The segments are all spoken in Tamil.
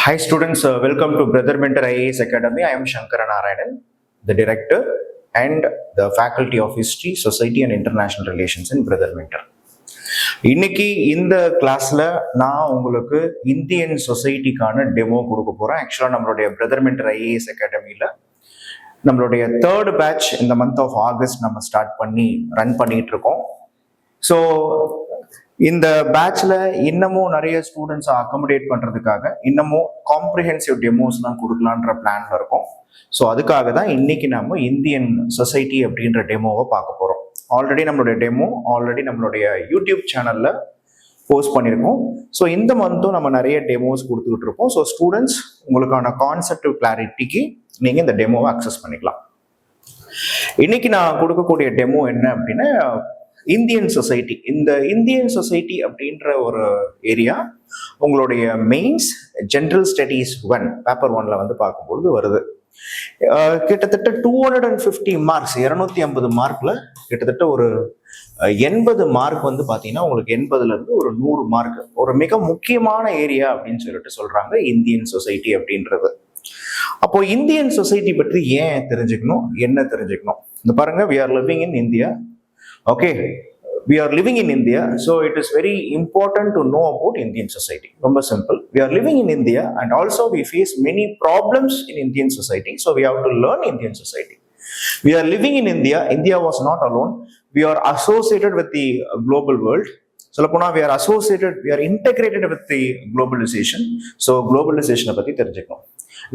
Hi students, welcome to Brother Mentor IAS Academy. I am Shankara Narayanan, the director and the faculty of History, Society and International Relations in Brother Mentor. இன்னைக்கு இந்த கிளாஸ்ல நான் உங்களுக்கு இந்தியன் சொசைட்டிக்கான டெமோ கொடுக்க போறேன். ஆக்சுவலா நம்மளுடைய பிரதர் மென்டர் ஐஏஎஸ் அகாடமியில நம்மளுடைய தேர்ட் பேட்ச் இந்த மந்த் ஆஃப் ஆகஸ்ட் நம்ம ஸ்டார்ட் பண்ணி ரன் பண்ணிட்டு இருக்கோம். ஸோ இந்த பேட்ச்ல இன்னமும் நிறைய ஸ்டூடெண்ட்ஸை அக்கமடேட் பண்றதுக்காக இன்னமும் காம்ப்ரிஹென்சிவ் டெமோஸ்லாம் கொடுக்கலான்ற பிளான்ல இருக்கோம். ஸோ அதுக்காக தான் இன்னைக்கு நம்ம இந்தியன் சொசைட்டி அப்படின்ற டெமோவை பார்க்க போறோம். ஆல்ரெடி நம்மளுடைய டெமோ நம்மளுடைய யூடியூப் சேனல்ல போஸ்ட் பண்ணியிருக்கோம். ஸோ இந்த மந்த்தும் நம்ம நிறைய டெமோஸ் கொடுத்துக்கிட்டு இருக்கோம். ஸோ ஸ்டூடெண்ட்ஸ் உங்களுக்கான கான்செப்ட் கிளாரிட்டிக்கு நீங்க இந்த டெமோவை அக்சஸ் பண்ணிக்கலாம். இன்னைக்கு நான் கொடுக்கக்கூடிய டெமோ என்ன அப்படின்னா இந்தியன் சொசைட்டி. இந்த இந்தியன் சொசைட்டி அப்படின்ற ஒரு ஏரியா உங்களுடைய மெயின்ஸ் ஜென்ரல் ஸ்டடீஸ் 1 பேப்பர் 1ல வந்து பார்க்கும்பொழுது வருது. கிட்டத்தட்ட 250 மார்க்ஸ், 250 மார்க்ல கிட்டத்தட்ட ஒரு 80 மார்க் வந்து பார்த்தீங்கன்னா உங்களுக்கு 80ல இருந்து ஒரு 100 மார்க் ஒரு மிக முக்கியமான ஏரியா அப்படின்னு சொல்லிட்டு சொல்றாங்க இந்தியன் சொசைட்டி அப்படின்றது. அப்போ இந்தியன் சொசைட்டி பற்றி ஏன் தெரிஞ்சுக்கணும், என்ன தெரிஞ்சுக்கணும்? இந்த பாருங்க, we are living in India. Okay, we are living in India, so it is very important to know about Indian society. ரொம்ப simple. We are living in India and also we face many problems in Indian society, so we have to learn Indian society. We are living in India. India was not alone. We are associated with the global world. சொல்லப்போனா we are associated, we are integrated with the globalization. So globalization பத்தி தெரிஞ்சுக்கணும்.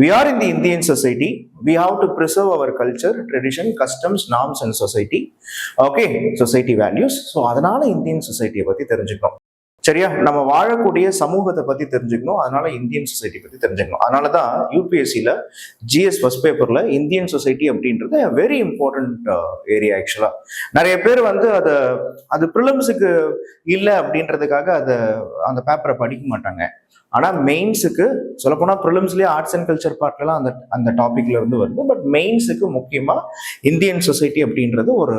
We are in the Indian society. We have to preserve our culture, tradition, customs, norms and society. Okay, society values. So அதனால இந்தியன் சொசைட்டியை பத்தி தெரிஞ்சுக்கணும். சரியா? நம்ம வாழக்கூடிய சமூகத்தை பத்தி தெரிஞ்சுக்கணும். அதனால இந்தியன் சொசைட்டி பத்தி தெரிஞ்சுக்கணும். அதனாலதான் யூபிஎஸ்சியில ஜிஎஸ் ஃபர்ஸ்ட் பேப்பர்ல இந்தியன் சொசைட்டி அப்படின்றது வெரி இம்பார்ட்டன்ட் ஏரியா. ஆக்சுவலா நிறைய பேர் வந்து அது ப்ரிலிம்ஸுக்கு இல்லை அப்படின்றதுக்காக அந்த பேப்பரை படிக்க மாட்டாங்க. ஆனா மெயின்ஸுக்கு சொல்லப்போனா ப்ரிலிம்ஸ்லயே ஆர்ட்ஸ் அண்ட் கல்ச்சர் பார்ட்லாம் அந்த டாபிக்ல இருந்து வருது. பட் மெயின்ஸுக்கு முக்கியமா இந்தியன் சொசைட்டி அப்படின்றது ஒரு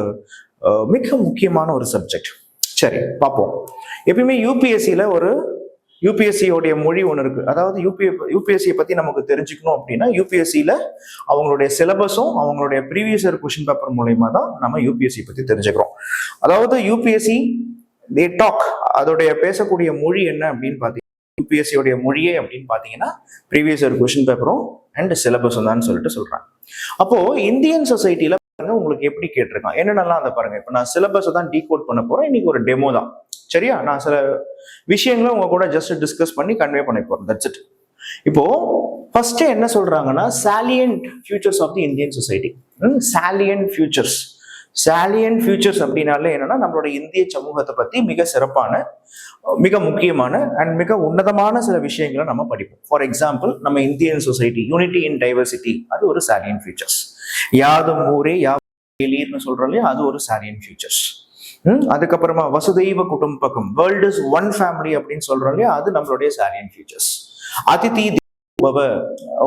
மிக முக்கியமான ஒரு சப்ஜெக்ட். சரி, பார்ப்போம். எப்பயுமே யூபிஎஸ்சியில யூபிஎஸ்சியோடைய மொழி ஒன்று இருக்கு. அதாவது யூபிஎஸ்சியை பத்தி நமக்கு தெரிஞ்சுக்கணும் அப்படின்னா யூபிஎஸ்சியில அவங்களுடைய சிலபஸும் அவங்களுடைய ப்ரீவியஸ் இயர் கொஸ்டின் பேப்பர் மூலயமா தான் நம்ம யூபிஎஸ்சி பத்தி தெரிஞ்சுக்கிறோம். அதாவது யூபிஎஸ்சி தே டாக், அதோடைய பேசக்கூடிய மொழி என்ன அப்படின்னு பார்த்தீங்கன்னா யூபிஎஸ்சியோடைய மொழியே அப்படின்னு பார்த்தீங்கன்னா ப்ரீவியஸ் இயர் கொஸ்டின் பேப்பரும் அண்ட் சிலபஸும் தான் சொல்லிட்டு சொல்றாங்க. அப்போ இந்தியன் சொசைட்டில உங்களுக்கு எப்படி கேட்டிருக்கான் என்னென்னலாம் அதை பாருங்க. இப்போ நான் சிலபஸை தான் டீகோட் பண்ண போறேன். இன்னைக்கு ஒரு டெமோ தான். சரியா? நான் சில விஷயங்களை உங்க கூட ஜஸ்ட் டிஸ்கஸ் பண்ணி கன்வே பண்ண போறேன். That's it. இப்போ ஃபர்ஸ்ட் என்ன சொல்றாங்கன்னா salient features of the Indian society. Salient features அப்படின்னாலே என்னன்னா நம்மளோட இந்திய சமூகத்தை பத்தி மிக சிறப்பான, மிக முக்கியமான அண்ட் மிக உன்னதமான சில விஷயங்களை நம்ம படிப்போம். ஃபார் எக்ஸாம்பிள், நம்ம இந்தியன் சொசைட்டி யூனிட்டி இன் டைவர்சிட்டி, அது ஒரு சாலியன்ட் ஃபியூச்சர்ஸ். யாதும் ஊரே யாவீர்னு சொல்றோம் இல்லையா, அது ஒரு சாலியன்ட் ஃபியூச்சர்ஸ். அதுக்கப்புறமா வசுதெய்வ குடும்பகம், வேர்ல்ட் இஸ் ஒன் ஃபேமிலி அப்படின்னு சொல்றோம் இல்லையா, அது நம்மளுடைய சாலியன்ட் ஃபியூச்சர்ஸ். அதிதி தேவ,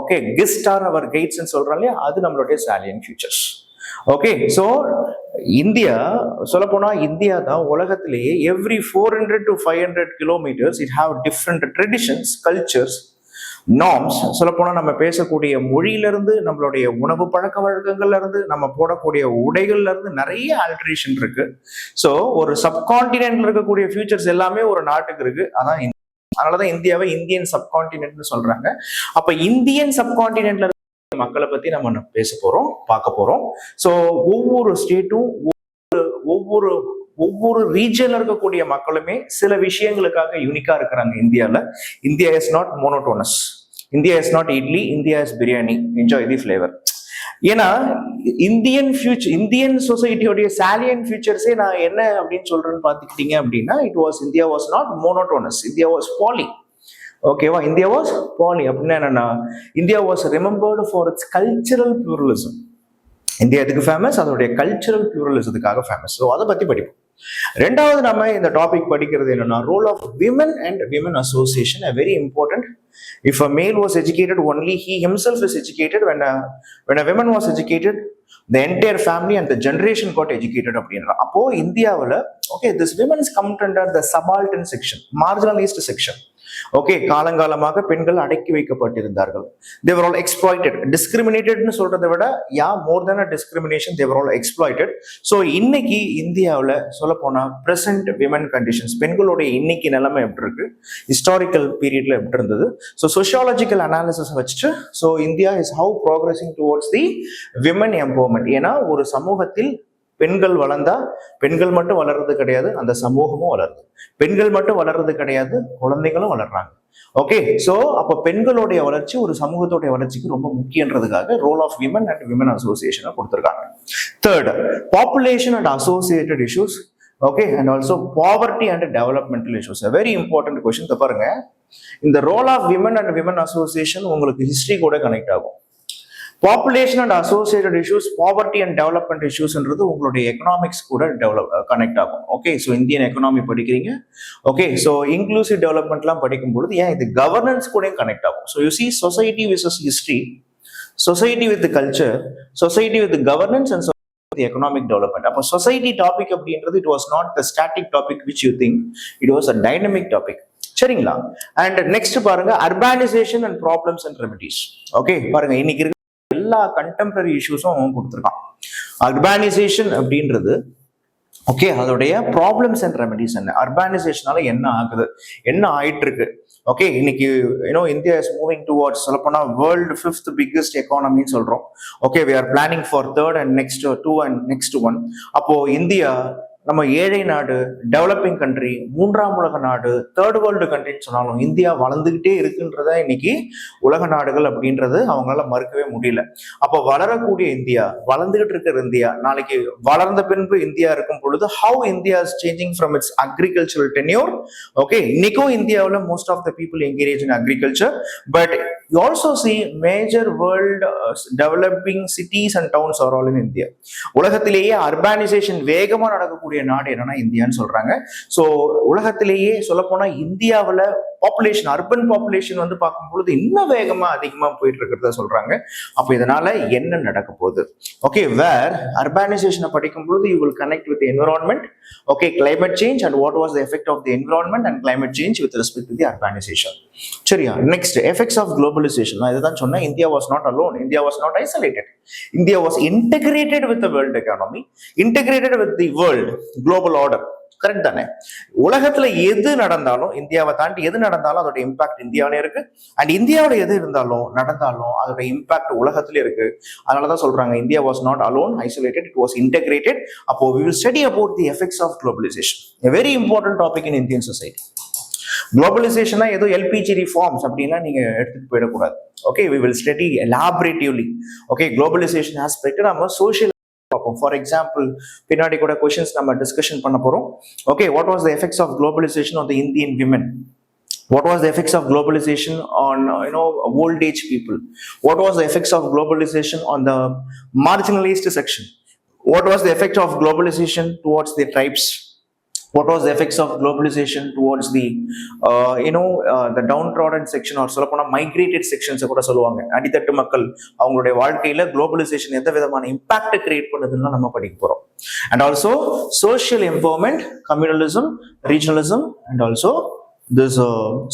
okay, guest are our guides சொல்றோம் இல்லையா, அது நம்மளுடைய salient features. Okay, so India சொல்லப்போனா இந்தியா தான் உலகத்திலேயே every 400 to 500 kilometers it have different traditions, cultures, norms. சொல்லப்போனா நம்ம பேசக்கூடிய மொழியிலிருந்து, நம்மளுடைய உணவு பழக்க வழக்கங்கள்ல இருந்து, நம்ம போடக்கூடிய உடைகள்ல இருந்து நிறைய ஆல்டரேஷன் இருக்கு. ஸோ ஒரு சப்கான்டினென்ட்ல இருக்கக்கூடிய ஃபியூச்சர்ஸ் எல்லாமே ஒரு நாட்டுக்கு இருக்கு. அதான் அதனாலதான் இந்தியாவை இந்தியன் சப்கான்டினென்ட்னு சொல்றாங்க. அப்ப இந்தியன் சப்கான்டினென்ட்ல மக்களை பத்தி நம்ம பேச போறோம், பார்க்க போறோம். ஸோ ஒவ்வொரு ஸ்டேட்டும், ஒவ்வொரு ரீஜன்ல இருக்கக்கூடிய மக்களுமே சில விஷயங்களுக்காக யூனிக்கா இருக்கிறாங்க. India is not monotonous. India is not idli, India is biryani. Enjoy the flavour. ஏன்னா இந்தியன் சொசைட்டியோடைய சாலியன்ட் ஃபியூச்சர்ஸே நான் என்ன அப்படின்னு சொல்றேன்னு பார்த்துக்கிட்டீங்க அப்படின்னா India was not monotonous, India was poly. ஓகேவா? இந்தியா வாஸ் பாலி அப்படின்னா என்னன்னா India was remembered for its cultural pluralism. India எதுக்கு ஃபேமஸ்? அதோடைய கல்ச்சரல் பியூரலிசத்துக்காக ஃபேமஸ். ஸோ அதை பத்தி படிப்போம். ரெண்டாவது நம்ம இந்த டாபிக் படிக்கிறது என்னன்னா role of women and women association. Very important. If a male was educated, only he himself is educated. When a woman was educated, the entire family and the generation got educated அப்படின்ற. அப்போ இந்தியாவில் okay, this women is come under the subaltern section, marginalized section. Okay, காலங்காலமாக பெண்கள் அடக்கி வைக்கப்பட்டிருந்தார்கள். they were all exploited. discriminatedனு சொல்றதை விட more than a discrimination, they were all exploited. So இன்னைக்கு இந்தியாவில் சொல்ல போனா பிரசன்ட் விமன் கண்டிஷன்ஸ், பெண்களுடைய இன்னைக்கு நிலைமை எப்படி இருக்கு, ஹிஸ்டாரிக்கல் பீரியட்ல எப்படி இருந்தது, ஸோ சொசியாலஜிக்கல் அனாலிசிஸ் வச்சுட்டு so India is how progressing towards the women empowerment. ஏன்னா ஒரு சமூகத்தில் பெண்கள் வளர்ந்தா பெண்கள் மட்டும் வளர்றது கிடையாது, அந்த சமூகமும் வளருது. பெண்கள் மட்டும் வளர்றது கிடையாது, குழந்தைகளும் வளர்றாங்க. ஓகே, சோ அப்ப பெண்களுடைய வளர்ச்சி ஒரு சமூகத்துடைய வளர்ச்சிக்கு ரொம்ப முக்கியன்றதுக்காக role of women and women அசோசியேஷனை கொடுத்துருக்காங்க. Third, population and associated issues. Okay, and also poverty and developmental issues. Very important question. பாருங்க, இந்த role of women and women association உங்களுக்கு ஹிஸ்டரி கூட கனெக்ட் ஆகும். Population and associated issues, poverty and development இஷ்யூஸ்ன்றது உங்களுடைய எக்கனாமிக்ஸ் கூட கனெக்ட் ஆகும். ஓகே, ஸோ இந்தியன் எக்கனாமி படிக்கிறீங்க. ஓகே, ஸோ இன்க்ளூசிவ் டெவலப்மெண்ட்லாம் படிக்கும் பொழுது ஏன் இது கவர்னன்ஸ் கூட கனெக்ட் ஆகும். So you see society versus history, society with culture, society with governance and the economic development. அப்போ சொசைட்டி டாபிக் அப்படின்றது it was not the static topic which you think, it was a dynamic topic. சரிங்களா? அண்ட் நெக்ஸ்ட் பாருங்க, urbanisation and problems and remedies. Okay, பாருங்க இன்னைக்கு இருக்க எல்லா கண்டெம்பரரி இஷ்யூஸும் கொடுத்துருக்கான். அர்பானைசேஷன் அப்படின்றது ஓகே, அதோடைய ப்ராப்ளம்ஸ் அண்ட் ரெமிடிஸ் என்ன, அர்பானைசேஷனால என்ன ஆகுது, என்ன ஆயிட்டு இருக்கு. ஓகே, இன்னைக்கு இந்தியா இஸ் மூவிங் டுவார்ட்ஸ் சொல்லப்போனா வேர்ல்டு 5th பிக்கஸ்ட் எக்கானமின்னு சொல்றோம். Okay, we are planning for 3rd and next 2 and next 1. அப்போ இந்தியா நம்ம ஏழை நாடு, டெவலப்பிங் கண்ட்ரி, 3ஆம் உலக நாடு, 3rd வேர்ல்டு கண்ட்ரின்னு சொன்னாலும் இந்தியா வளர்ந்துகிட்டே இருக்குன்றத இன்னைக்கு உலக நாடுகள் அப்படின்றது அவங்களால மறுக்கவே முடியல. அப்போ வளரக்கூடிய இந்தியா, வளர்ந்துகிட்டு இருக்கிற இந்தியா, நாளைக்கு வளர்ந்த பின்பு இந்தியா இருக்கும் பொழுது how India is changing from its agricultural tenure. Okay, இன்னைக்கும் இந்தியாவில் most of the people engage in agriculture, but you also see major world developing cities and towns are all in India. உலகத்திலேயே அர்பானைசேஷன் வேகமா நடக்கக்கூடிய நாடு என்னன்னா இந்தியான்னு சொல்றாங்க. சோ உலகத்திலேயே சொல்ல போனா இந்தியாவில் பாப்புலேஷன், அர்பன் பாப்புலேஷன் வந்து பார்க்கும் பொழுது இன்னும் வேகமா அதிகமா போயிட்டு இருக்கிறத சொல்றாங்க. அப்ப இதனால என்ன நடக்க போகுது? ஓகே, வேர் அர்பானைசேஷனை படிக்கும் பொழுது you will connect with environment. Okay, climate change and what was the effect of the environment and climate change with respect to the urbanisation. சரியா? Next, effects of globalisation. நான் இதுதான் சொன்னேன், India was not alone, India was not isolated, India was integrated with the world economy, integrated with the world global order. Correct தானே? உலகத்துல எது நடந்தாலும், இந்தியாவை தாண்டி எது நடந்தாலும் அதோட இம்பாக்ட் இந்தியாவிலே இருக்கு. அண்ட் இந்தியாவோட எது இருந்தாலும் நடந்தாலும் அதோட இம்பாக்ட் உலகத்திலே இருக்கு. அதனாலதான் சொல்றாங்க India was not alone, isolated, it was integrated. அப்போ we will study about the effects of globalization, a very important topic in Indian society. குளோபலைசேஷனா ஏதோ எல்பிஜி ரிஃபார்ம்ஸ் அப்படின்னா நீங்க எடுத்துட்டு போயிடக்கூடாது. Okay, we will study elaboratively. Okay, globalisation aspect நம்ம சோஷியல் பார்ப்போம். ஃபார் எக்ஸாம்பிள் பின்னாடி கூட கொஸ்டின்ஸ் நம்ம டிஸ்கஷன் பண்ண போறோம். Okay, what was the effects of globalisation on the Indian women? What was the effects of globalization on old age people? What was the effects of globalization on the marginalized section? What was the effect of globalization towards the tribes? What was the effects of globalization towards the the downtrodden section or சொல்லப்போனா migrated sections கூட சொல்லுவாங்க. அடித்தட்டு மக்கள் அவங்களுடைய வாழ்க்கையில குளோபலைசேஷன் எந்த விதமான இம்பாக்ட் கிரியேட் பண்ணுதுன்னு நம்ம படிக்க போறோம். And also social empowerment, communalism, regionalism and also this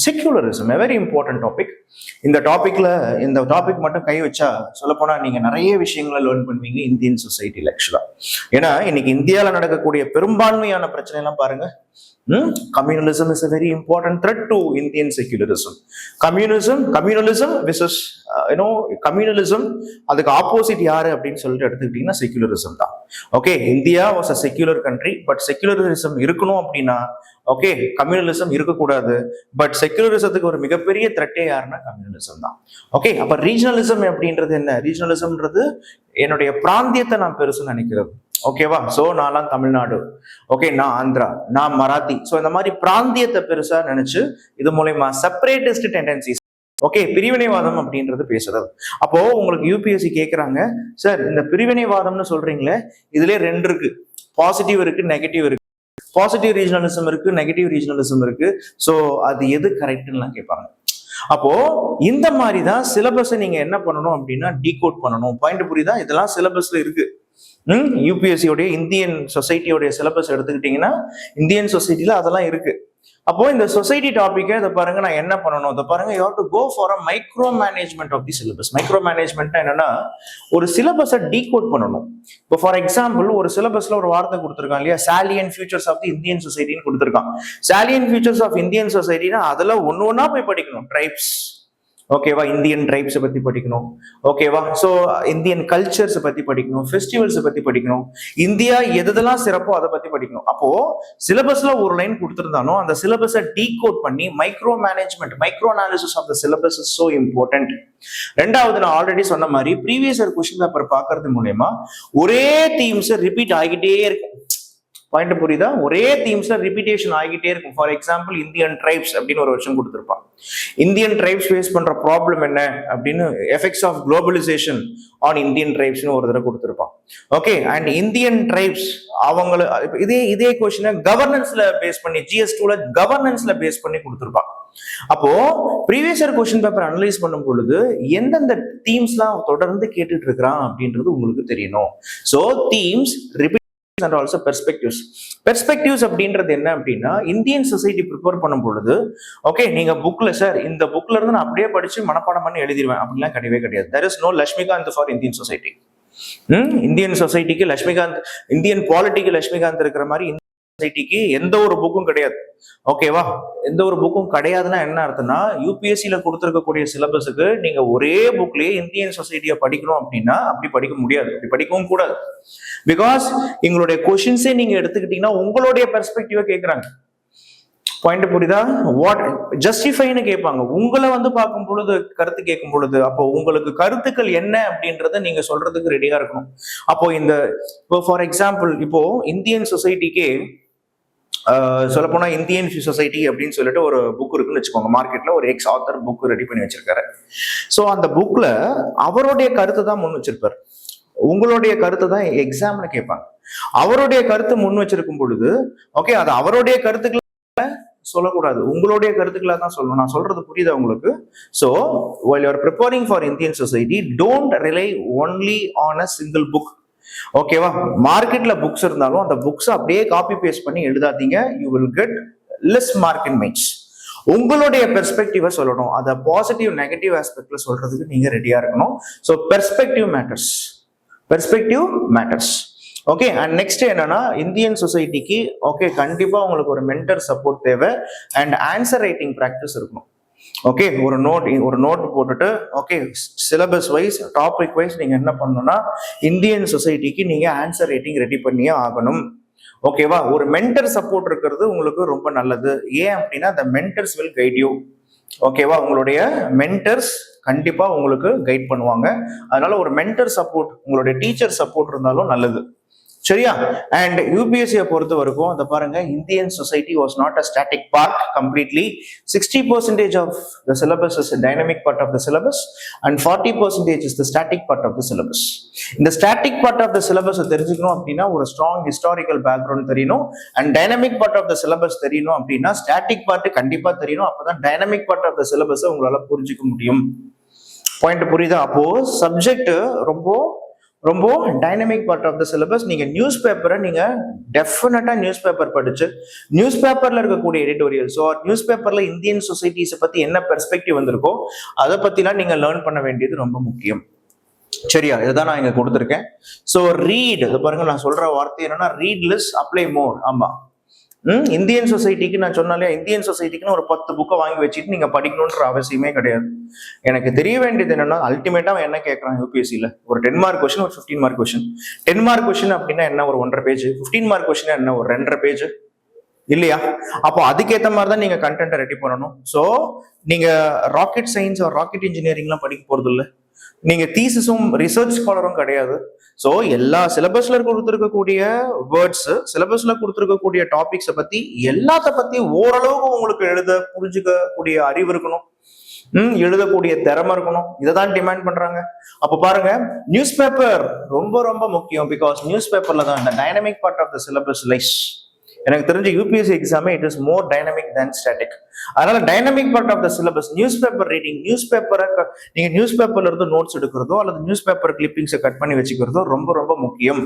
secularism, a very important topic. இந்த டாபிக் மட்டும் கை வச்சா சொல்ல போனா நீங்க நிறைய விஷயங்களை லேர்ன் பண்ணுவீங்க இந்தியன் சொசைட்டில ஆக்சுவலா. ஏன்னா இன்னைக்கு இந்தியாவில் நடக்கக்கூடிய பெரும்பான்மையான பிரச்சனை எல்லாம் பாருங்க, communalism is a very important threat to Indian secularism. Communalism versus communalism, அதுக்கு ஆப்போசிட் யாரு அப்படின்னு சொல்லிட்டு எடுத்துக்கிட்டீங்கன்னா செக்யூலரிசம் தான். Okay, India was a secular country, but secularism இருக்கணும் அப்படின்னா ஓகே கம்யூனலிசம் இருக்கக்கூடாது. பட் செக்யூலரிசத்துக்கு ஒரு மிகப்பெரிய த்ரெட்டே யாருன்னா கம்யூனலிசம் தான். ஓகே, அப்ப ரீஜனலிசம் அப்படின்றது என்ன? ரீஜனலிசம்ன்றது என்னுடைய பிராந்தியத்தை நான் பெருசுன்னு நினைக்கிறது. ஓகேவா? சோ நான்லாம் தமிழ்நாடு, ஓகே, நான் ஆந்திரா, நான் மராத்தி. சோ இந்த மாதிரி பிராந்தியத்தை பெருசா நினைச்சு இது மூலமா செப்பரேட்டிஸ்ட் டெண்டன்சிஸ், ஓகே, பிரிவினைவாதம் அப்படின்றது பேசுறது. அப்போ உங்களுக்கு யூபிஎஸ்சி கேட்கறாங்க, சார் இந்த பிரிவினைவாதம்னு சொல்றீங்களே இதுல 2 இருக்கு, பாசிட்டிவ் இருக்கு, நெகட்டிவ் இருக்கு. பாசிட்டிவ் ரீஜனலிசம் இருக்கு, நெகட்டிவ் ரீஜனலிசம் இருக்கு. சோ அது எது கரெக்ட்னு கேட்பாங்க. அப்போ இந்த மாதிரி தான் சிலபஸ் நீங்க என்ன பண்ணணும் அப்படின்னா டீகோட் பண்ணணும். பாயிண்ட் புரியுதா? இதெல்லாம் சிலபஸ்ல இருக்கு. யூபிஎஸ்சியோடைய இந்தியன் சொசைட்டியோடைய சிலபஸ் எடுத்துக்கிட்டீங்கன்னா இந்தியன் சொசைட்டில அதெல்லாம் இருக்கு. அப்போ இந்த சொசைட்டி டாபிக்கை இதை பாருங்க நான் என்ன பண்ணணும், இதை பாருங்க you have to go for a micro management of the syllabus. Micro management என்னன்னா ஒரு சிலபஸை டீகோட் பண்ணணும். இப்போ ஃபார் எக்ஸாம்பிள் ஒரு சிலபஸ்ல ஒரு வார்த்தை கொடுத்துருக்கான் இல்லையா, சாலியன் ஃபியூச்சர்ஸ் ஆஃப் தி இந்தியன் சொசைட்டின்னு கொடுத்துருக்கான். சாலியன் ஃபியூச்சர்ஸ் ஆஃப் இந்தியன் சொசைட்டினா அதுல ஒன்னு ஒன்னா போய் படிக்கணும். ட்ரைப்ஸ், ஓகேவா, இந்தியன் ட்ரைப்ஸை பத்தி படிக்கணும். ஓகேவா, ஸோ இந்தியன் கல்ச்சர்ஸை பத்தி படிக்கணும், ஃபெஸ்டிவல்ஸை பத்தி படிக்கணும், இந்தியா எதெல்லாம் சிறப்போ அதை பத்தி படிக்கணும். அப்போ சிலபஸ்ல ஒரு லைன் கொடுத்துருந்தாலும் அந்த சிலபஸை டீகோட் பண்ணி micro management, micro analysis of the syllabus is so important. ரெண்டாவது, நான் ஆல்ரெடி சொன்ன மாதிரி ப்ரீவியஸ் இயர் கொஸ்டின் பேப்பர் பார்க்கறது மூலயமா ஒரே தீம்ஸ் ரிப்பீட் ஆகிட்டே இருக்கும். பாயிண்ட் புரியுதா? ஒரே தீம்ஸ்ல ரிப்பீட்டேஷன் ஆகிட்டே இருக்கும். ஃபார் எக்ஸாம்பிள் இந்தியன் ட்ரைப்ஸ் அப்படின்னு ஒரு வருஷம் கொடுத்துருப்பான். இந்தியன் ட்ரைப்ஸ் ஃபேஸ் பண்ற ப்ராப்ளம் என்ன அப்படின்னு, effects of globalisation on Indian ட்ரைப்ஸ்னு ஒரு தடவை கொடுத்துருப்பான். ஓகே, அண்ட் இந்தியன் ட்ரைப்ஸ் அவங்கள இதே கொஸ்டினை கவர்னன்ஸ்ல பேஸ் பண்ணி, GS2ல கவர்னன்ஸ்ல பேஸ் பண்ணி கொடுத்துருப்பான். அப்போ previous year question paper analyse பண்ணும் பொழுது எந்தெந்த தீம்ஸ்லாம் தொடர்ந்து கேட்டுட்டு இருக்கிறான் அப்படின்றது உங்களுக்கு தெரியணும். So themes, and also perspectives. Perspectives அப்படின்றது என்ன அப்படின்னா, இந்தியன் சொசைட்டி ப்ரிப்பேர் பண்ணும் பொழுது ஓகே நீங்க புக்ல சார் இந்த புக்ல இருந்து நான் அப்படியே படிச்சு மனப்பாடம் பண்ணி எழுதிடுவேன் அப்படிலாம் கிடையவே கிடையாது. there is no Lakshmikant for Indian society. Indian சொசைட்டிக்கு லட்சுமிகாந்த், இந்தியன் பாலிட்டிக்கு லட்சுமிகாந்த் இருக்கிற மாதிரி இந்தியன் சொசைட்டிக்கு எந்த ஒரு புக்கும் கிடையாது. ஓகேவா, எந்த ஒரு புக்கும் கிடையாதுன்னா என்ன அர்த்தம்னா, யூபிஎஸ்சியில கொடுத்துருக்கக்கூடிய சிலபஸுக்கு நீங்க ஒரே புக்லயே இந்தியன் சொசைட்டியை படிக்கணும் அப்படின்னா அப்படி படிக்க முடியாது, அப்படி படிக்கவும் கூடாது. பிகாஸ் எங்களுடைய கொஸ்டின்ஸே நீங்க எடுத்துக்கிட்டீங்கன்னா உங்களுடைய பெர்ஸ்பெக்டிவா கேட்கறாங்க. பாயிண்ட் புரியுதா? வாட் ஜஸ்டிஃபைன்னு கேட்பாங்க. உங்களை வந்து பார்க்கும் பொழுது, கருத்து கேட்கும் பொழுது, அப்போ உங்களுக்கு கருத்துக்கள் என்ன அப்படின்றத நீங்க சொல்றதுக்கு ரெடியா இருக்கணும். அப்போ இப்போ ஃபார் எக்ஸாம்பிள் இப்போ இந்தியன் சொசைட்டிக்கு சொல்லப்போனா இந்தியன் சொசைட்டி அப்படின்னு சொல்லிட்டு ஒரு புக் இருக்குன்னு வச்சுக்கோங்க. மார்க்கெட்ல ஒரு எக்ஸ் ஆத்தர் புக் ரெடி பண்ணி வச்சிருக்காரு. ஸோ அந்த புக்ல அவருடைய கருத்தை தான் முன் வச்சிருப்பாரு. உங்களுடைய கருத்தை தான் எக்ஸாம்ல கேட்பாங்க. அவருடைய கருத்து முன் வச்சிருக்கும் பொழுது ஓகே, அது அவருடைய கருத்துக்களை சொல்லக்கூடாது, உங்களுடைய கருத்துக்களை தான் சொல்லணும். நான் சொல்றது புரியுதா உங்களுக்கு? So while you are preparing for Indian society, don't rely only on a single book. ஓகேவா, மார்க்கெட்ல புக்ஸ் இருந்தாலும் அந்த புக்ஸ் அப்படியே காப்பி பேஸ்ட் பண்ணி எழுதாதீங்க. You will get less mark in mains. உங்களுடைய பெர்ஸ்பெக்டிவை சொல்லணும். அதை பாசிட்டிவ் நெகட்டிவ் ஆஸ்பெக்ட்ல சொல்றதுக்கு நீங்க ரெடியா இருக்கணும். So perspective matters, perspective matters. Okay, and next என்னன்னா, இந்தியன் சொசைட்டிக்கு ஓகே கண்டிப்பா உங்களுக்கு ஒரு மென்டர் சப்போர்ட் தேவை அண்ட் ஆன்சர் ரைட்டிங் ப்ராக்டிஸ் இருக்கணும். ஓகே, ஒரு நோட் போட்டுட்டு okay syllabus wise, topic wise நீங்க என்ன பண்ணணும்னா இந்தியன் சொசைட்டிக்கு நீங்க ஆன்சர் ரைட்டிங் ரெடி பண்ணியே ஆகணும். ஓகேவா, ஒரு மென்டர் சப்போர்ட் இருக்கிறது உங்களுக்கு ரொம்ப நல்லது. ஏன் அப்படின்னா the mentors will guide you. ஓகேவா, உங்களுடைய மென்டர்ஸ் கண்டிப்பா உங்களுக்கு கைட் பண்ணுவாங்க. அதனால ஒரு மென்டர் சப்போர்ட், உங்களுடைய டீச்சர் சப்போர்ட் இருந்தாலும் நல்லது. சரியா? அண்ட் யூபிஎஸ்சியை பொறுத்த வரைக்கும் அதை பாருங்க, Indian society was not a static part completely. 60% of the syllabus is dynamic part of the syllabus and 40% is the static part of the syllabus. இந்த static part of the syllabus தெரிஞ்சுக்கணும் அப்படின்னா ஒரு ஸ்ட்ராங் ஹிஸ்டாரிக்கல் பேக்ரவுண்ட் தெரியணும். And dynamic part of the syllabus தெரியணும் அப்படின்னா ஸ்டாட்டிக் பார்ட் கண்டிப்பா தெரியணும். அப்பதான் dynamic part of the syllabus உங்களால புரிஞ்சுக்க முடியும். பாயிண்ட் புரியுதா? அப்போ சப்ஜெக்ட் ரொம்ப dynamic part of the syllabus. நீங்க நியூஸ் பேப்பரை நீங்க டெஃபினட்டா நியூஸ் பேப்பர் படிச்சு, நியூஸ் பேப்பர்ல இருக்கக்கூடிய எடிட்டோரியல்ஸோ, நியூஸ் பேப்பர்ல இந்தியன் சொசைட்டிஸை பத்தி என்ன பெர்ஸ்பெக்டிவ் வந்திருக்கோ அதை பத்திலாம் நீங்க லேர்ன் பண்ண வேண்டியது ரொம்ப முக்கியம். சரியா? இதுதான் நான் இங்க கொடுத்துருக்கேன். ஸோ ரீட், இது பாருங்க நான் சொல்ற வார்த்தை என்னன்னா ரீட் லெஸ் அப்ளை மோர். ஆமா, இந்தியன் சொசைட்டிக்கு நான் சொன்னாலே, இந்தியன் சொசைட்டிக்குன்னு ஒரு 10 புக்கை வாங்கி வச்சுட்டு நீங்க படிக்கணுன்ற அவசியமே கிடையாது. எனக்கு தெரிய வேண்டியது என்னன்னா, அல்டிமேட்டா அவன் என்ன கேட்கறான் யூபிஎஸ்சியில, ஒரு 10 மார்க் கொஸ்டின், ஒரு 15 மார்க் கொஸ்டின். 10 மார்க் கொஸ்டின் அப்படின்னா என்ன, ஒரு 1.5 பேஜ். 15 மார்க் கொஸ்டின் என்ன, ஒரு 2.5 பேஜ் இல்லையா? அப்போ அதுக்கேற்ற மாதிரி தான் நீங்க கண்டென்ட்டை ரெடி பண்ணணும். ஸோ நீங்க ராக்கெட் சயின்ஸ் ஒரு ராக்கெட் இன்ஜினியரிங்லாம் படிக்க போறது இல்லை. நீங்க தீசிஸும் ரிசர்ச் ஸ்காலரும் கிடையாது. ஸோ எல்லா சிலபஸ்ல கொடுத்துருக்கக்கூடிய வேர்ட்ஸ், சிலபஸ்ல கொடுத்துருக்கக்கூடிய டாபிக்ஸை பத்தி எல்லாத்த பத்தி ஓரளவுக்கு உங்களுக்கு புரிஞ்சுக்கக்கூடிய அறிவு இருக்கணும். எழுதக்கூடிய திறமை இருக்கணும். இதை தான் டிமாண்ட் பண்றாங்க. அப்ப பாருங்க, நியூஸ் பேப்பர் ரொம்ப ரொம்ப முக்கியம். பிகாஸ் நியூஸ் பேப்பர்ல தான் இந்த dynamic part of the syllabus lies. எனக்கு தெரிஞ்ச யூபிஎஸ்சி எக்ஸாமே it is more dynamic than static. அதனால dynamic part of the syllabus, newspaper reading, news பேப்பரை நீங்க நியூஸ் பேப்பர்ல இருந்து நோட்ஸ் எடுக்கிறதோ அல்லது நியூஸ் பேப்பர் கிளிப்பிங்ஸை கட் பண்ணி வச்சுக்கிறதோ ரொம்ப ரொம்ப முக்கியம்.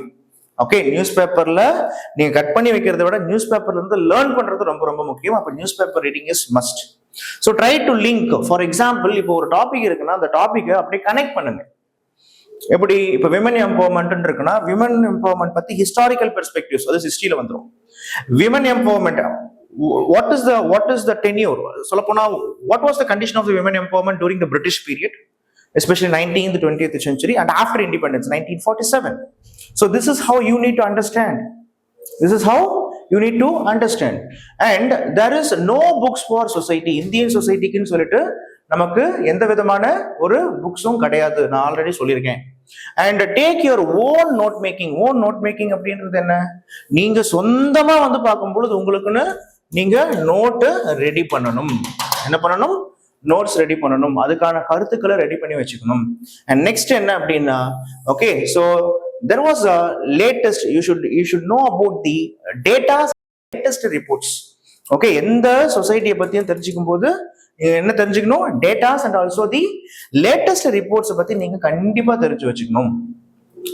ஓகே, நியூஸ் பேப்பர்ல நீங்க கட் பண்ணி வைக்கிறத விட நியூஸ் பேப்பர்ல இருந்து லேர்ன் பண்றது ரொம்ப ரொம்ப முக்கியம். அப்ப news paper reading is must. So try to link. For example, இப்போ ஒரு டாபிக் இருக்குன்னா அந்த டாபிக்கை அப்படியே கனெக்ட் பண்ணுங்க. எப்படி இப்போ விமன் எம்பவர்மெண்ட் இருக்குன்னா விமன் எம்பவர்மெண்ட் பத்தி ஹிஸ்டாரிக்கல் பெர்ஸ்பெக்டிவ்ஸ் அது ஹிஸ்டரியில வந்துடும். Women empowerment what is the tenure, சொல்லப்போனா what was the condition of the women empowerment during the British period, especially 19th 20th century and after independence 1947. So this is how you need to understand. And there is no books for society, Indian society க்குன்னு சொல்லிட்டு நமக்கு எந்த விதமான ஒரு புக்ஸும் கிடையாது, நான் ஆல்ரெடி சொல்லியிருக்கேன். And take your own note making அப்படின்றது என்ன, நீங்க சொந்தமா வந்து பார்க்கும்பொழுது உங்களுக்குன்னு நீங்க நோட்டு ரெடி பண்ணணும். என்ன பண்ணணும்? நோட்ஸ் ரெடி பண்ணணும். அதுக்கான கருத்துக்களை ரெடி பண்ணி வச்சுக்கணும். அண்ட் நெக்ஸ்ட் என்ன அப்படின்னா, okay, so there was a latest, you should know about the data, latest reports. Okay, எந்த சொசைட்டியை பத்தியும் தெரிஞ்சுக்கும் போது என்ன தெரிஞ்சுக்கணும்? Datas and also the latest ரிப்போர்ட்ஸை பத்தி நீங்க கண்டிப்பா தெரிஞ்சு வச்சுக்கணும்.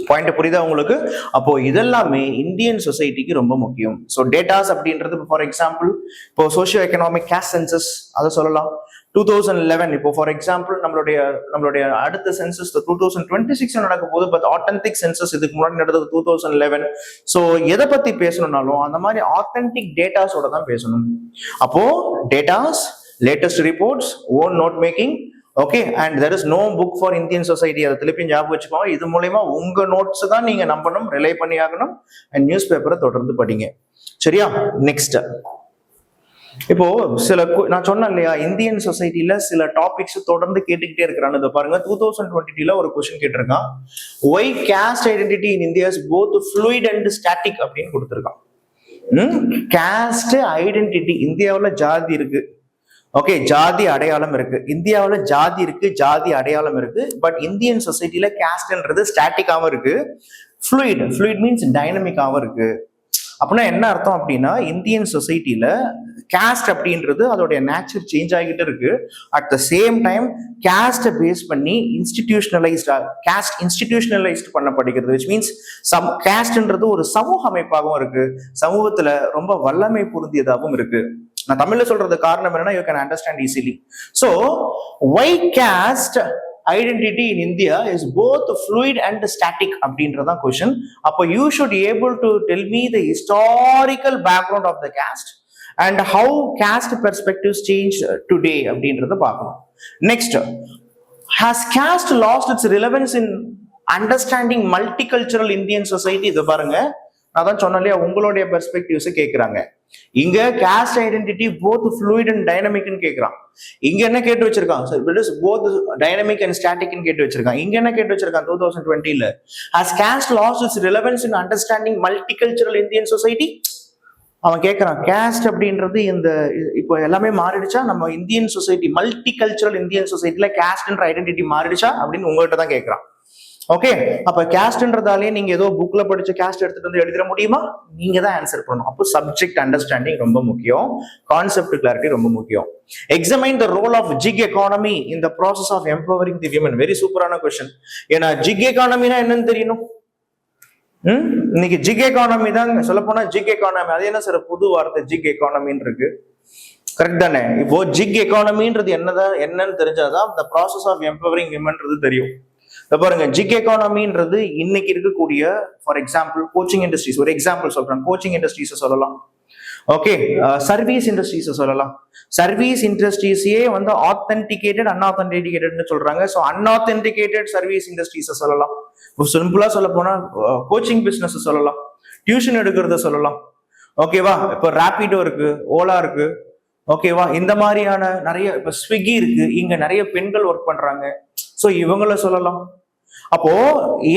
பாயிண்ட் புரியுதா உங்களுக்கு? அப்போ இதெல்லாமே இந்தியன் சொசைட்டிக்கு ரொம்ப முக்கியம். ஸோ டேட்டாஸ் அப்படின்றது ஃபார் எக்ஸாம்பிள் இப்போ சோஷியோ எக்கனாமிக் கேஸ்ட் சென்சஸ் அதை சொல்லலாம். 2011 இப்போ ஃபார் எக்ஸாம்பிள் நம்மளுடைய அடுத்த சென்சஸ் 2026 நடக்கும் போது, பட் ஆத்தென்டிக் சென்சஸ் இதுக்கு முன்னாடி நடந்தது 2011. ஸோ எதை பத்தி பேசணும்னாலும் அந்த மாதிரி ஆத்தென்டிக் டேட்டாஸோட தான் பேசணும். அப்போ datas, latest reports, own note making. Okay, and there is no book for Indian society. அதை திருப்பி ஞாபகம் வச்சுக்கோங்க. இது மூலயமா உங்க நோட்ஸ் தான் நீங்க நம்பணும், ரிலை பண்ணி ஆகணும். அண்ட் நியூஸ் பேப்பரை தொடர்ந்து படிங்க. சரியா? நெக்ஸ்ட், இப்போ நான் சொன்னேன் இல்லையா, இந்தியன் சொசைட்டில சில டாபிக்ஸ் தொடர்ந்து கேட்டுக்கிட்டே இருக்கிறான்னு. இதை பாருங்க, 2022 ஒரு கொஸ்டின் கேட்டிருக்கான். Why caste identity in India is both fluid and static அப்படின்னு கொடுத்துருக்கான். காஸ்ட் ஐடென்டிட்டி, இந்தியாவில் ஜாதி இருக்கு, ஓகே, ஜாதி அடையாளம் இருக்கு. இந்தியாவில் ஜாதி இருக்கு, ஜாதி அடையாளம் இருக்கு. பட் இந்தியன் சொசைட்டில காஸ்ட்ன்றது ஸ்டாட்டிக்காவும் இருக்கு, ஃப்ளூயிட் மீன்ஸ் டைனமிக்காவும் இருக்கு. அப்படின்னா என்ன அர்த்தம் அப்படின்னா, இந்தியன் சொசைட்டில காஸ்ட் அப்படின்றது அதோடைய நேச்சர் சேஞ்ச் ஆகிட்டு இருக்கு. அட் த சேம் டைம் காஸ்ட்டை பேஸ் பண்ணி இன்ஸ்டிடியூஷனலைஸ்ட் பண்ணப்படுகிறது. விச் மீன்ஸ் காஸ்ட்ன்றது ஒரு சமூக அமைப்பாகவும் இருக்கு, சமூகத்துல ரொம்ப வல்லமை பொருந்தியதாகவும் இருக்கு. நான் தமிழ்ல சொல்றது காரணம் என்னன்னா, you can understand easily. So why caste identity in India is both fluid and static அப்படின்றதான் கொஸ்டின். அப்போ you should able to tell me the historical background of the caste and how caste perspectives change today அப்படின்றத பார்க்கணும். Next, has caste lost its relevance in understanding multicultural Indian society? இது பாருங்க, நான் தான் சொன்னேன் இல்லையா, உங்களுடைய பெர்ஸ்பெக்டிவ்ஸ் கேட்கிறாங்க. இங்க caste identity both fluid and டைனமிக்னு கேட்கறான். இங்க என்ன கேட்டு வச்சிருக்கான்? It is both dynamic and ஸ்டாட்டிக்னு கேட்டு வச்சிருக்கான். இங்க என்ன கேட்டு வச்சிருக்கான்? 2020ல has caste lost its relevance in understanding multicultural Indian society? அவன் கேட்கறான், காஸ்ட் அப்படின்றது இந்த இப்போ எல்லாமே மாறிடுச்சா, நம்ம இந்தியன் சொசைட்டி மல்டிகல்ச்சரல் இந்தியன் சொசைட்டில காஸ்ட்ன்ற ஐடென்டிட்டி மாறிடுச்சா அப்படின்னு உங்ககிட்ட தான் கேட்கறான். ஓகே, அப்ப காஸ்ட்ன்றதாலே நீங்க ஏதோ புக்ல படிச்ச காஸ்ட் எடுத்துட்டு வந்து எழுதிட முடியுமா? நீங்க தான் ஆன்சர் பண்ணணும். அப்போ சப்ஜெக்ட் அண்டர்ஸ்டாண்டிங் ரொம்ப முக்கியம், கான்செப்ட் கிளாரிட்டி ரொம்ப முக்கியம். Examine the role of gig economy in the process of empowering the women. Very சூப்பரான கொஸ்டின். ஏன்னா ஜிக் எக்கானமினா என்னன்னு தெரியணும். இன்னைக்கு ஜிக் எக்கானமி தான் சொல்ல போனா, ஜிக் எக்கானமி அது என்ன சார் புது வார்த்தை, ஜிக் எக்கானமின்னு இருக்கு, கரெக்ட் தானே? இப்போ ஜிக் எக்கானமின்றது என்னன்னு தெரிஞ்சாதான் இந்த ப்ராசஸ் ஆஃப் எம்பவரிங் விமன்றது தெரியும். பாருங்க, ஜிக் எக்கானமின்றது இன்னைக்கு இருக்கக்கூடிய ஃபார் எக்ஸாம்பிள் கோச்சிங் இண்டஸ்ட்ரீஸ், ஒரு எக்ஸாம்பிள் சொல்றேன், கோச்சிங் இண்டஸ்ட்ரீஸ் சொல்லலாம். ஓகே, சர்வீஸ் இண்டஸ்ட்ரீஸ் சொல்லலாம். சர்வீஸ் இண்டஸ்ட்ரீஸே வந்து ஆத்தென்டிகேட்டட் அன்ஆத்தென்டிகேட்டட்னு சொல்றாங்க. ஸோ அன்ஆத்தென்டிகேட்டட் சர்வீஸ் இண்டஸ்ட்ரீஸை சொல்லலாம். சிம்பிளா சொல்ல போனா கோச்சிங் பிசினஸ் சொல்லலாம், டியூஷன் எடுக்கிறத சொல்லலாம். ஓகேவா? இப்போ ரேபிடோ இருக்கு, ஓலா இருக்கு, ஓகேவா? இந்த மாதிரியான நிறைய, இப்போ ஸ்விக்கி இருக்கு, இங்க நிறைய பெண்கள் ஒர்க் பண்றாங்க. ஸோ இவங்கள சொல்லலாம். அப்போ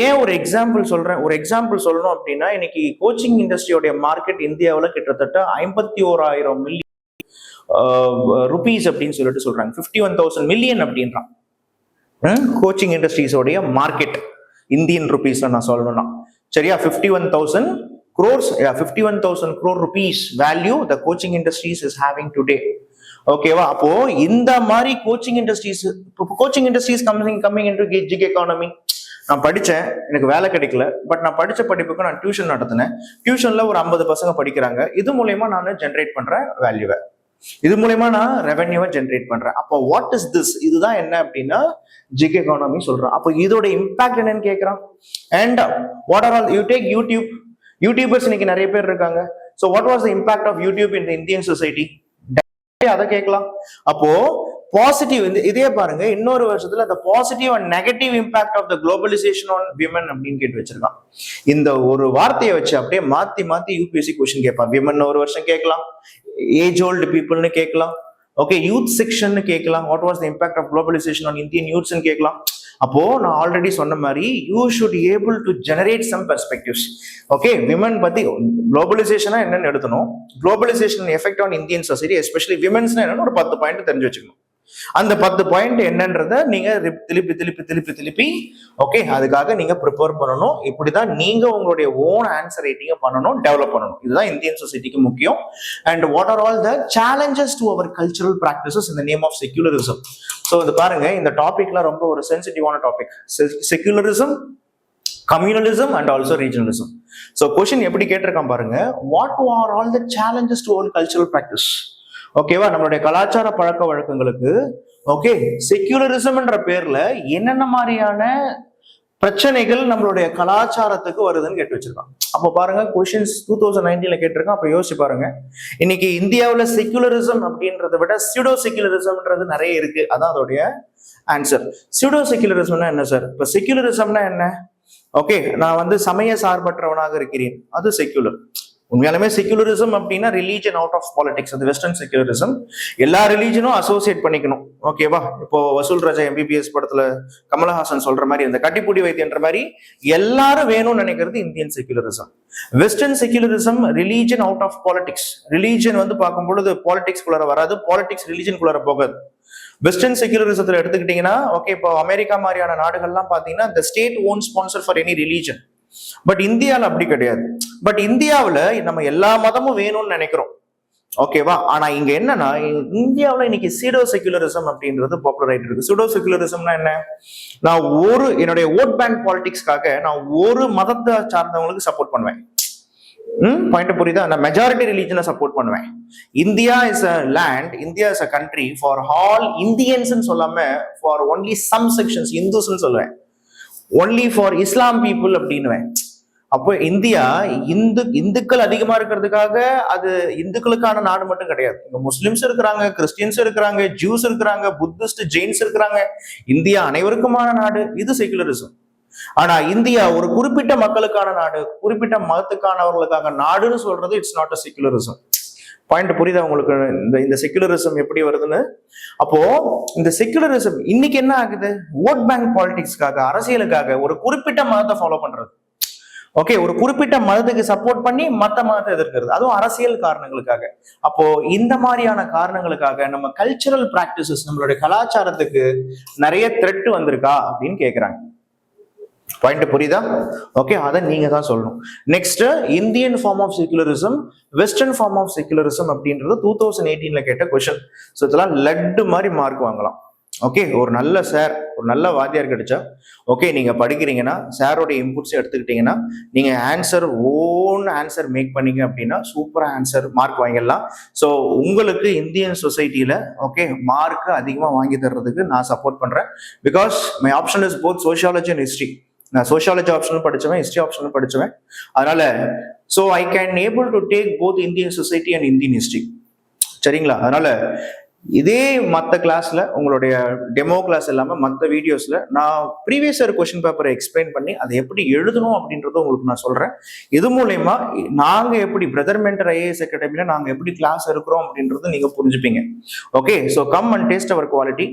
ஏன் ஒரு எக்ஸாம்பிள் சொல்றேன், ஒரு எக்ஸாம்பிள் சொல்லணும் அப்படின்னா, இன்னைக்கு கோச்சிங் இண்டஸ்ட்ரியோடைய மார்க்கெட் இந்தியாவில் கிட்டத்தட்ட 51,000 மில்லியன் ருபீஸ் அப்படின்னு சொல்லிட்டு சொல்றாங்க. 51,000 மில்லியன் அப்படின்றான் கோச்சிங் இண்டஸ்ட்ரீஸோடைய மார்க்கெட் இந்தியன் ருபீஸ்ல நான் சொல்லணும்னா. சரியா? 51,000 crores, 51,000 crore rupees value the coaching industries is having today. ஓகேவா? அப்போ இந்த மாதிரி coaching industries coming into kick economy, நான் படித்தேன், எனக்கு வேலை கிடைக்கல, பட் நான் படித்த படிப்புக்கு நான் டியூஷன் நடத்தினேன். டியூஷனில் ஒரு 50 பசங்க படிக்கிறாங்க. இது மூலயமா நான் ஜென்ரேட் பண்ணுறேன் வேல்யூவை, இது மூலயமா நான் ரெவென்யூவை ஜென்ரேட் பண்றேன். அப்போ வாட் இஸ் திஸ், இதுதான் என்ன அப்படின்னா ஜிக் எக்கானமி சொல்றேன். அப்போ இதோட இம்பாக்ட் என்னன்னு கேட்கறான். And what are all you take YouTubers இன்னைக்கு நிறைய பேர் இருக்காங்க. So what was the impact of YouTube in the Indian society, அதை கேட்கலாம். அப்போ பாசிட்டிவ் இதே பாருங்க, இன்னொரு வருஷத்துல the positive and negative impact of the globalisation on women அப்படின்னு கேட்டு வச்சிருக்கான். இந்த ஒரு வார்த்தையை வச்சு அப்படியே மாத்தி மாத்தி யூபிஎஸ்சி கொஸ்டின் கேட்பான். விமன் ஒரு வருஷம் கேட்கலாம், ஏஜ் ஓல்டு பீப்புள்னு கேட்கலாம், ஓகே யூத் செக்ஷன் கேட்கலாம், what was the impact of globalisation on Indian youths கேட்கலாம். அப்போ நான் ஆல்ரெடி சொன்ன மாதிரி you should able to generate some perspectives. Okay, women பத்தி குளோபலைசேஷனா என்னன்னு எடுத்தணும், globalisation effect on Indian society especially விமன்ஸ்னா என்னன்னு ஒரு 10 பாயிண்ட் தெரிஞ்சு வச்சுக்கணும். அந்த 10 பாயிண்ட் என்னன்றத நீங்க திருப்பி ஓகே அதுக்காக நீங்க ப்ரிப்பேர் பண்ணணும். இப்படிதான் நீங்க உங்களுடைய ஓன் ஆன்சர் ரைட்டிங்க பண்ணணும், டெவலப் பண்ணணும். இதுதான் இந்தியன் சொசைட்டிக்கு முக்கியம். And what are all the challenges to our cultural practices in the name of secularism. So இது பாருங்க, இந்த டாபிக்ல ரொம்ப ஒரு சென்சிட்டிவான topic, secularism, communalism and also regionalism. So question எப்படி கேட்டிருக்கான் பாருங்க, what are all the challenges to our cultural practice. ஓகேவா, நம்மளுடைய கலாச்சார பழக்க வழக்கங்களுக்கு ஓகே செக்யூலரிசம்ன்ற பேர்ல என்னென்ன மாதிரியான பிரச்சனைகள் நம்மளுடைய கலாச்சாரத்துக்கு வருதுன்னு கேட்டு வச்சிருக்கான். அப்போ பாருங்க, கொஸ்டின்ஸ் 2019 கேட்டிருக்கான். அப்போ யோசிச்சு பாருங்க, இன்னைக்கு இந்தியாவில் செக்யூலரிசம் அப்படின்றத விட சியூடோ செக்யூலரிசம்ன்றது நிறைய இருக்கு. அதான் அதோடைய ஆன்சர். சியூடோ செக்யூலரிசம்னா என்ன சார்? இப்போ செக்யூலரிசம்னா என்ன? ஓகே, நான் சமய சார்பற்றவனாக இருக்கிறேன், அது செக்யூலர். உண்மையாலுமே செக்யூலரிசம் அப்படின்னா ரிலீஜன் அவுட் ஆஃப் பாலிடிக்ஸ், அது வெஸ்டர்ன் செக்யூலரிசம். எல்லா ரிலீஜனும் அசோசியேட் பண்ணிக்கணும். ஓகேவா, இப்போ வசூல் ராஜா எம்பிபிஎஸ் படத்துல கமலஹாசன் சொல்ற மாதிரி, அந்த கட்டிப்பூடி வைத்தியன்ற மாதிரி எல்லாரும் வேணும்னு நினைக்கிறது Indian secularism. Western secularism religion out of politics. Religion பார்க்கும் பொழுது பாலிடிக்ஸ் குள்ளார வராது, பாலிடிக்ஸ் ரிலீஜன் குள்ளார போகாது. வெஸ்டர்ன் செக்யூலரிசத்துல எடுத்துக்கிட்டீங்கன்னா ஓகே, இப்போ அமெரிக்கா மாதிரியான நாடுகள்லாம் பாத்தீங்கன்னா the state won't sponsor for any religion. But இந்தியாவில் அப்படி கிடையாது. பட் இந்தியாவில் நம்ம எல்லா மதமும் வேணும்னு நினைக்கிறோம். ஓகேவா, ஆனா இங்க என்னன்னா, இந்தியாவில் இன்னைக்கு சீடோ செக்யூலரிசம் அப்படின்றது பாப்புலர் ஆயிட்டு இருக்கு. சீடோ செக்யூலரிசம்னா என்ன? நான் என்னுடைய ஓட் பேங்க் பாலிடிக்ஸ்க்காக நான் ஒரு மதத்தை சார்ந்தவங்களுக்கு சப்போர்ட் பண்ணுவேன். பாயிண்ட் புரியுதா? நான் மெஜாரிட்டி ரிலீஜனை சப்போர்ட் பண்ணுவேன். India is a land, India is a country for all Indians சொல்லாம for only some sections Hindus சொல்லுவேன், ஒன்லி ஃபார் இஸ்லாம் பீப்புள் அப்படின்னுவேன். அப்போ இந்தியா இந்துக்கள் அதிகமா இருக்கிறதுக்காக அது இந்துக்களுக்கான நாடு மட்டும் கிடையாது. இங்க முஸ்லிம்ஸ் இருக்கிறாங்க, கிறிஸ்டியன்ஸ் இருக்கிறாங்க, ஜூஸ் இருக்கிறாங்க, புத்திஸ்ட், ஜெயின்ஸ் இருக்கிறாங்க. இந்தியா அனைவருக்குமான நாடு, இது செகுலரிசம். ஆனா இந்தியா ஒரு குறிப்பிட்ட மக்களுக்கான நாடு, குறிப்பிட்ட மதத்துக்கானவர்களுக்காக நாடுன்னு சொல்றது it's not a secularism. Point புரியுதா உங்களுக்கு? இந்த செகுலரிசம் எப்படி வருதுன்னு. அப்போ இந்த செகுலரிசம் இன்னைக்கு என்ன ஆகுது? ஓட் பேங்க் பாலிடிக்ஸ்க்காக, அரசியலுக்காக ஒரு குறிப்பிட்ட மதத்தை ஃபாலோ பண்றது. ஓகே, ஒரு குறிப்பிட்ட மதத்துக்கு சப்போர்ட் பண்ணி மத்த மதத்தை எதிர்க்கிறது, அதுவும் அரசியல் காரணங்களுக்காக. அப்போ இந்த மாதிரியான காரணங்களுக்காக நம்ம கல்ச்சரல் பிராக்டிசஸ், நம்மளுடைய கலாச்சாரத்துக்கு நிறைய த்ரெட் வந்திருக்கா அப்படின்னு கேட்கிறாங்க. பாயிண்ட் புரியுதா? ஓகே, அதை நீங்க தான் சொல்லணும். Next, Indian form of secularism, western form of secularism அப்படின்றது 2018 கேட்ட கொஸ்டின். ஸோ இதெல்லாம் லட்டு மாதிரி மார்க் வாங்கலாம். ஓகே, ஒரு நல்ல சார், ஒரு நல்ல வாத்தியார் கிடைச்சா ஓகே, நீங்க படிக்கிறீங்கன்னா சாரோட இன்புட்ஸ் எடுத்துக்கிட்டீங்கன்னா நீங்க ஓன் ஆன்சர் மேக் பண்ணீங்க அப்படின்னா சூப்பரா ஆன்சர் மார்க் வாங்கிடலாம். ஸோ உங்களுக்கு இந்தியன் சொசைட்டியில ஓகே மார்க் அதிகமாக வாங்கி தர்றதுக்கு நான் சப்போர்ட் பண்றேன். Because my option is both sociology and history. நான் சோஷியாலஜி ஆப்ஷனும் படிச்சவன், ஹிஸ்ட்ரி ஆப்ஷனும் படிச்சவன். அதனால so I can able to take both Indian society and Indian history. சரிங்களா? அதனால இதே மற்ற கிளாஸ்ல, உங்களுடைய டெமோ கிளாஸ் இல்லாம மற்ற வீடியோஸ்ல நான் ப்ரீவியஸ் இயர் கொஸ்டின் பேப்பரை எக்ஸ்பிளைன் பண்ணி அதை எப்படி எழுதணும் அப்படின்றத உங்களுக்கு நான் சொல்றேன். இது மூலயமா நாங்க எப்படி பிரதர் மென்டர் ஐஏஎஸ் அகாடமில நாங்க எப்படி கிளாஸ் இருக்கிறோம் அப்படின்றது நீங்க புரிஞ்சுப்பீங்க. Okay, so come and taste our quality.